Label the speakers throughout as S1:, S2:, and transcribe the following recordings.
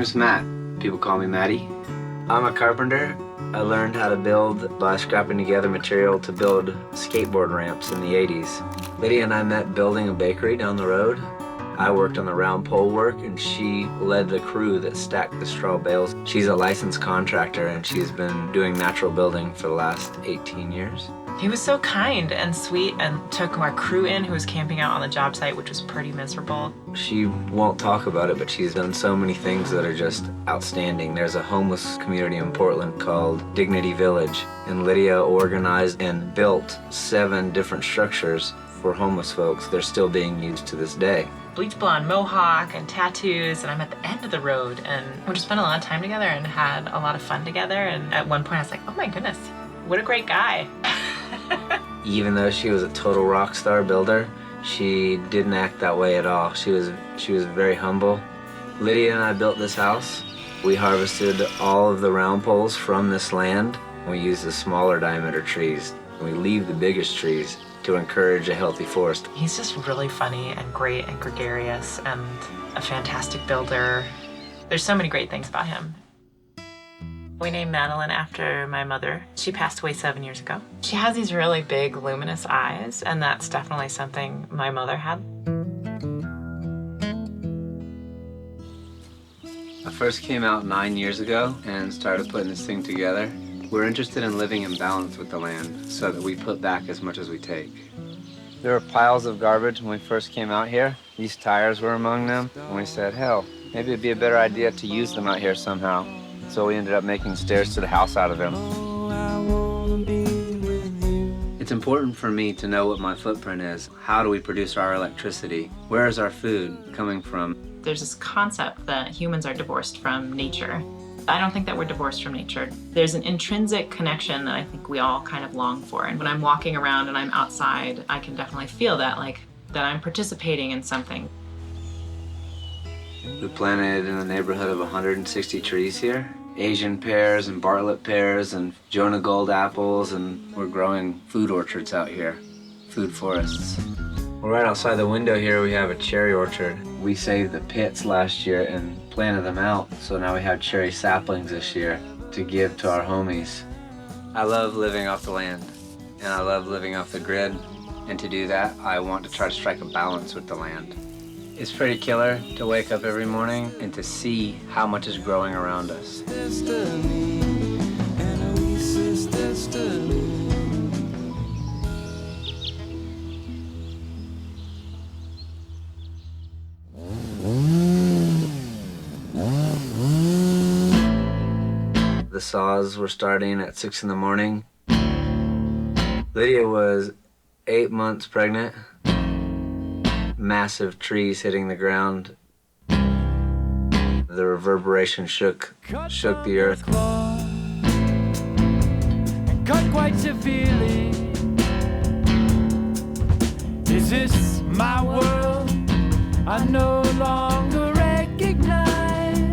S1: name's Matt. People call me Matty. I'm a carpenter. I learned how to build by scrapping together material to build skateboard ramps in the 80s. Lydia and I met building a bakery down the road. I worked on the round pole work, and she led the crew that stacked the straw bales. She's a licensed contractor, and she's been doing natural building for the last 18 years.
S2: He was so kind and sweet and took our crew in who was camping out on the job site, which was pretty miserable.
S1: She won't talk about it, but she's done so many things that are just outstanding. There's a homeless community in Portland called Dignity Village, and Lydia organized and built 7 different structures for homeless folks. They're still being used to this day.
S2: Bleach blonde mohawk and tattoos, and I'm at the end of the road, and we just spent a lot of time together and had a lot of fun together. And at one point I was like, oh my goodness, what a great guy.
S1: Even though she was a total rock star builder, she didn't act that way at all. She was very humble. Lydia and I built this house. We harvested all of the round poles from this land. We used the smaller diameter trees. We leave the biggest trees to encourage a healthy forest.
S2: He's just really funny and great and gregarious and a fantastic builder. There's so many great things about him. We named Madeline after my mother. She passed away 7 years ago. She has these really big, luminous eyes, and that's definitely something my mother had.
S1: I first came out 9 years ago and started putting this thing together. We're interested in living in balance with the land so that we put back as much as we take. There were piles of garbage when we first came out here. These tires were among them, and we said, hell, maybe it'd be a better idea to use them out here somehow. So we ended up making stairs to the house out of them. It's important for me to know what my footprint is. How do we produce our electricity? Where is our food coming from?
S2: There's this concept that humans are divorced from nature. I don't think that we're divorced from nature. There's an intrinsic connection that I think we all kind of long for. And when I'm walking around and I'm outside, I can definitely feel that, that I'm participating in something.
S1: We planted in a neighborhood of 160 trees here. Asian pears and Bartlett pears and Jonah Gold apples, and we're growing food orchards out here, food forests. Well, right outside the window here we have a cherry orchard. We saved the pits last year and planted them out, so now we have cherry saplings this year to give to our homies. I love living off the land, and I love living off the grid, and to do that I want to try to strike a balance with the land. It's pretty killer to wake up every morning and to see how much is growing around us. The saws were starting at 6 in the morning. Lydia was 8 months pregnant. Massive trees hitting the ground. The reverberation shook the earth.
S3: Cut quite severely. Is this my world? I no longer recognize.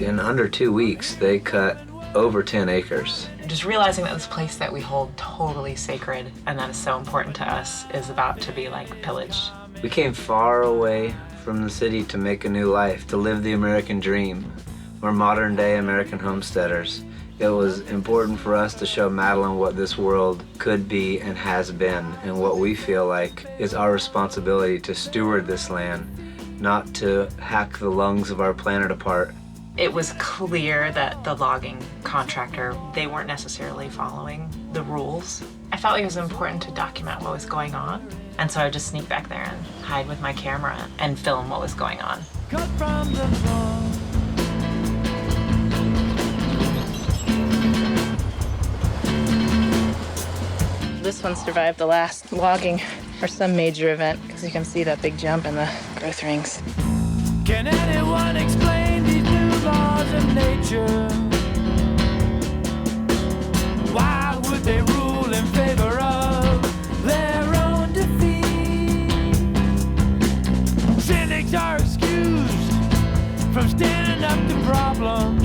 S1: In under 2 weeks, they cut over 10 acres.
S2: Just realizing that this place that we hold totally sacred and that is so important to us is about to be pillaged.
S1: We came far away from the city to make a new life, to live the American dream. We're modern day American homesteaders. It was important for us to show Madeline what this world could be and has been, and what we feel like is our responsibility to steward this land, not to hack the lungs of our planet apart.
S2: It was clear that the logging contractor, they weren't necessarily following the rules. I felt like it was important to document what was going on. And so I would just sneak back there and hide with my camera and film what was going on.
S3: Cut from the lawn.
S2: This one survived the last logging or some major event because you can see that big jump in the growth rings.
S3: Can anyone explain these new laws of nature? Why would they rule in favor of their own defeat? Cynics are excused from standing up to problems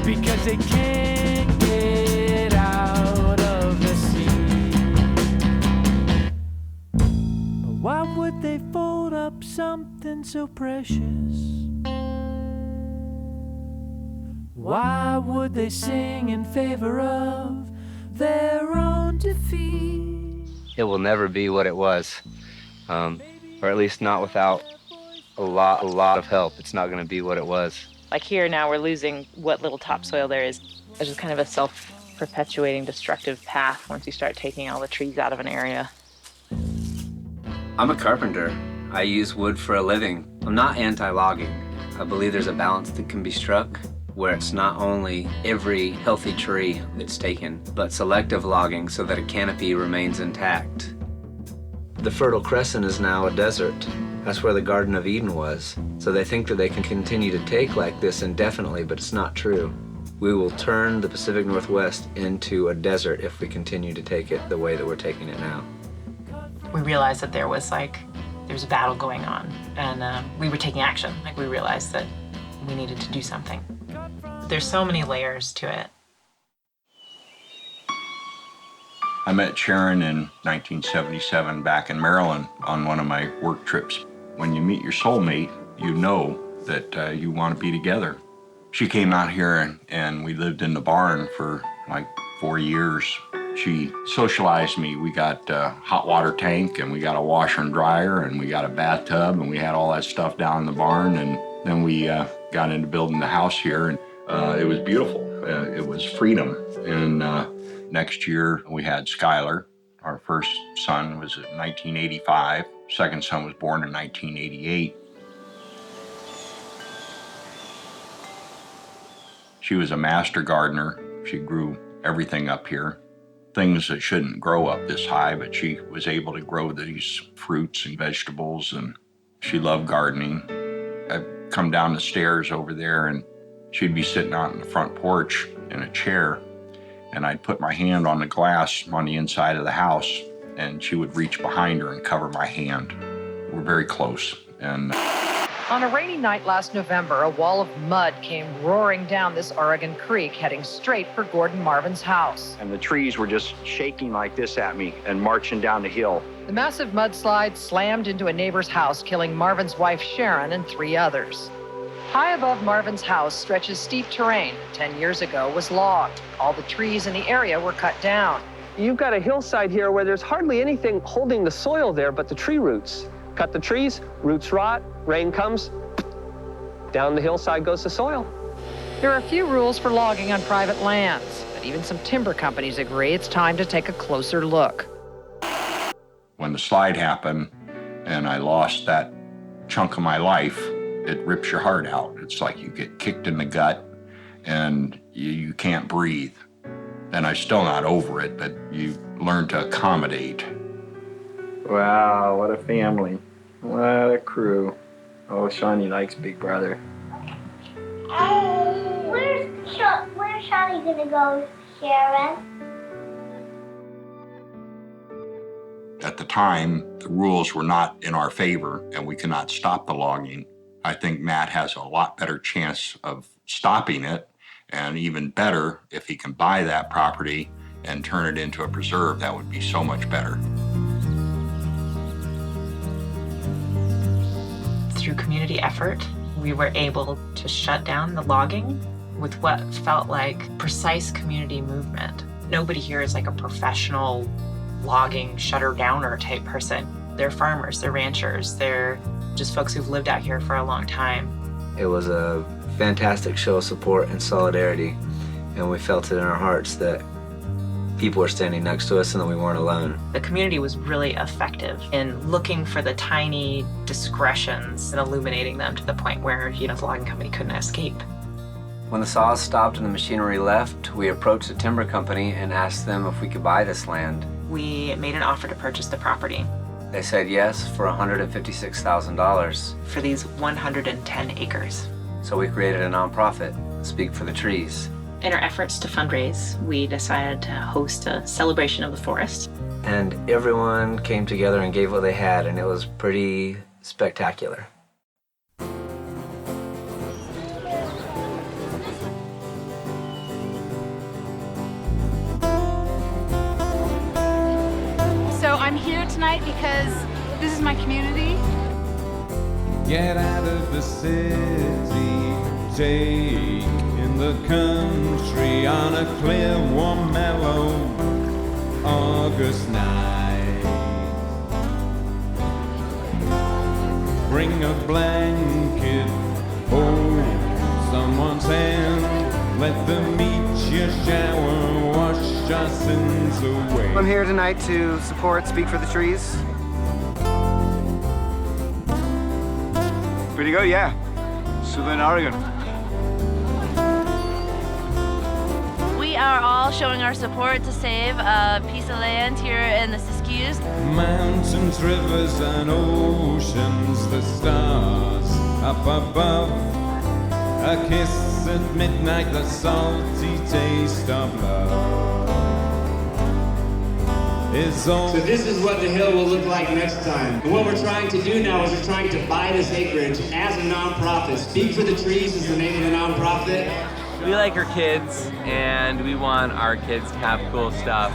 S3: because they can't get out of the sea. But why would they fold up something so precious? Why would they sing in favor of their own defeat?
S1: It will never be what it was, or at least not without a lot of help. It's not going to be what it was.
S2: Like here now, we're losing what little topsoil there is. It's just kind of a self-perpetuating destructive path once you start taking all the trees out of an area.
S1: I'm a carpenter. I use wood for a living. I'm not anti-logging. I believe there's a balance that can be struck where it's not only every healthy tree that's taken, but selective logging so that a canopy remains intact. The Fertile Crescent is now a desert. That's where the Garden of Eden was. So they think that they can continue to take like this indefinitely, but it's not true. We will turn the Pacific Northwest into a desert if we continue to take it the way that we're taking it now.
S2: We realized that there was a battle going on, and we were taking action. Like, we realized that we needed to do something. There's so many layers to it.
S4: I met Sharon in 1977 back in Maryland on one of my work trips. When you meet your soulmate, you know that you want to be together. She came out here and we lived in the barn for like 4 years. She socialized me. We got a hot water tank, and we got a washer and dryer, and we got a bathtub, and we had all that stuff down in the barn. And then we got into building the house here, and it was beautiful. It was freedom. And next year we had Skylar. Our first son was in 1985. Second son was born in 1988. She was a master gardener. She grew everything up here. Things that shouldn't grow up this high, but she was able to grow these fruits and vegetables, and she loved gardening. I'd come down the stairs over there, and she'd be sitting out on the front porch in a chair, and I'd put my hand on the glass on the inside of the house, and she would reach behind her and cover my hand. We're very close. And
S5: on a rainy night last November, a wall of mud came roaring down this Oregon creek, heading straight for Gordon Marvin's house.
S4: the trees were just shaking like this at me and marching down the hill.
S5: The massive mudslide slammed into a neighbor's house, killing Marvin's wife Sharon and 3 others. High above Marvin's house stretches steep terrain. 10 years ago was logged. All the trees in the area were cut down.
S6: You've got a hillside here where there's hardly anything holding the soil there but the tree roots. Cut the trees, roots rot, rain comes, down the hillside goes the soil.
S5: There are a few rules for logging on private lands, but even some timber companies agree it's time to take a closer look.
S4: When the slide happened and I lost that chunk of my life, it rips your heart out. It's like you get kicked in the gut and you can't breathe. And I'm still not over it, but you learn to accommodate.
S7: Wow, what a family. What a crew. Oh, Shawnee likes Big Brother.
S8: Where's Shawnee gonna go, Sharon?
S4: At the time, the rules were not in our favor and we could not stop the logging. I think Matt has a lot better chance of stopping it, and even better if he can buy that property and turn it into a preserve. That would be so much better.
S2: Through community effort, we were able to shut down the logging with what felt like precise community movement. Nobody here is like a professional logging shutter-downer type person. They're farmers, they're ranchers, they're just folks who've lived out here for a long time.
S1: It was a fantastic show of support and solidarity, and we felt it in our hearts that people were standing next to us and that we weren't alone.
S2: The community was really effective in looking for the tiny discretions and illuminating them to the point where, the logging company couldn't escape.
S1: When the saws stopped and the machinery left, we approached the timber company and asked them if we could buy this land.
S2: We made an offer to purchase the property.
S1: They said yes for $156,000.
S2: For these 110 acres.
S1: So we created a nonprofit, Speak for the Trees.
S2: In our efforts to fundraise, we decided to host a celebration of the forest.
S1: And everyone came together and gave what they had, and it was pretty spectacular.
S9: So I'm here tonight because this is my community.
S3: Get out of the city, take in the country on a clear, warm, mellow August night. Bring a blanket, hold someone's hand, let them meet your shower, wash our sins away.
S9: I'm here tonight to support Speak for the Trees.
S10: Where'd you go? Yeah, Southern Oregon.
S11: We are all showing our support to save a piece of land here in the Siskiyous.
S3: Mountains, rivers, and oceans, the stars up above. A kiss at midnight, the salty taste of love.
S12: So this is what the hill will look like next time. And what we're trying to do now is we're trying to buy this acreage as a nonprofit. Speak for the Trees is the name of the nonprofit.
S13: We like our kids, and we want our kids to have cool stuff.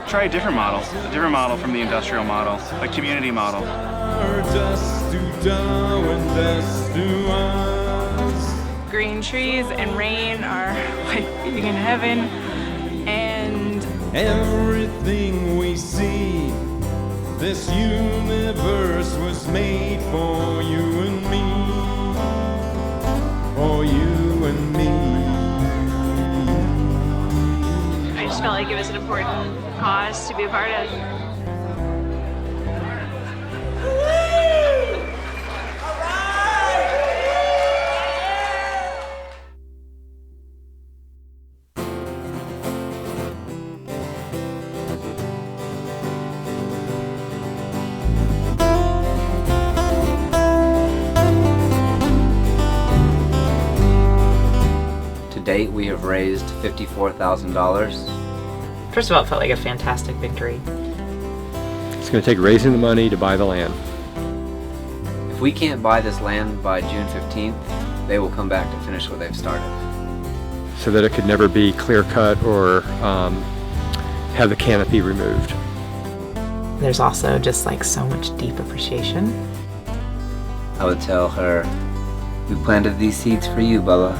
S10: Try a different model from the industrial model, a community model.
S14: Green trees and rain are like being in heaven, and
S3: everything we see, this universe was made for you and me, for you and me.
S14: I just felt like it was an important cause to be a part of.
S1: To date, we have raised $54,000.
S2: First of all, it felt like a fantastic victory.
S15: It's going to take raising the money to buy the land.
S1: If we can't buy this land by June 15th, they will come back to finish what they've started.
S15: So that it could never be clear cut or have the canopy removed.
S2: There's also just like so much deep appreciation.
S1: I would tell her, we planted these seeds for you, Bubba.